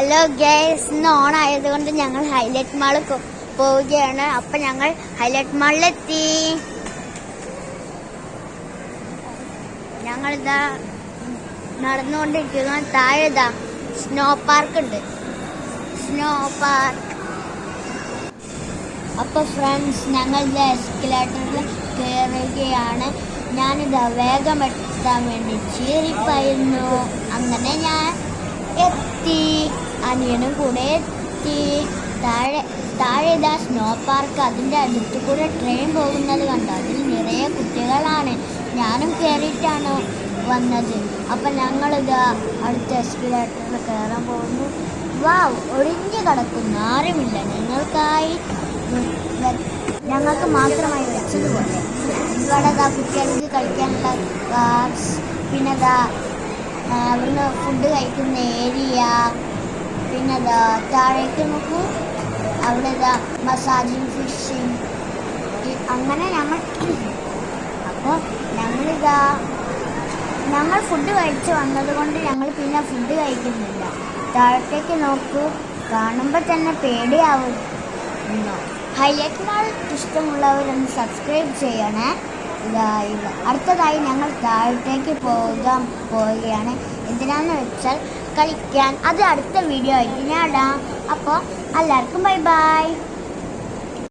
Hello guys, ഇന്ന് ഓണായതുകൊണ്ട് ഞങ്ങൾ highlight മാളിൽ പോവുകയാണ്. അപ്പം ഞങ്ങൾ ഹൈലൈറ്റ് മാളിലെത്തി. ഞങ്ങളിതാ നടന്നുകൊണ്ടിരിക്കുന്നു. താഴെതാ സ്നോ പാർക്ക് ഉണ്ട്. Snow park. അപ്പോൾ ഫ്രണ്ട്സ്, ഞങ്ങളിത് എസ്കലേറ്ററിൽ കയറുകയാണ്. ഞാനിതാ വേഗം എത്താൻ വേണ്ടി ചീറിപ്പായിരുന്നു. അങ്ങനെ ഞാൻ എത്തി. അനിയനും കൂടെ എത്തി. താഴെ ഇതാ സ്നോ പാർക്ക്. അതിൻ്റെ അടുത്ത് കൂടെ ട്രെയിൻ പോകുന്നത് കണ്ടു. അതിൽ നിറയെ കുട്ടികളാണ്. ഞാനും കയറിയിട്ടാണ് വന്നത്. അപ്പം ഞങ്ങളിതാ അടുത്ത എസ്കലേറ്ററിൽ കയറാൻ പോകുന്നു. വാവ്, ഒഴിഞ്ഞു കിടക്കുന്നു, ആരുമില്ല. ഞങ്ങൾക്ക് മാത്രമായി വെച്ചതുപോലെ ഇവിടെ കുട്ടികൾക്ക് കളിക്കാനുള്ള കാർസ്, പിന്നെ അവിടുന്ന് ഫുഡ് കഴിക്കുന്ന ഏരിയ, പിന്നെ താഴേക്ക് നോക്കൂ, അവിടെ മസാജിങ്, ഫിഷിങ്, അങ്ങനെ അപ്പോൾ ഞങ്ങൾ ഫുഡ് കഴിച്ച് വന്നത് കൊണ്ട് ഞങ്ങൾ പിന്നെ ഫുഡ് കഴിക്കുന്നില്ല. താഴത്തേക്ക് നോക്കൂ, കാണുമ്പോൾ തന്നെ പേടിയാവുന്നു. ഹൈലൈറ്റ് മാൾ ഇഷ്ടമുള്ളവരൊന്ന് സബ്സ്ക്രൈബ് ചെയ്യണേ. അടുത്തതായി ഞങ്ങൾ താഴത്തേക്ക് പോവുകയാണ്. എന്തിനാന്ന് വെച്ചാൽ കളിക്കാൻ. അത് അടുത്ത വീഡിയോ ആയിട്ട് ഞാൻ ഇടാം. അപ്പോൾ എല്ലാവർക്കും ബൈ ബൈ.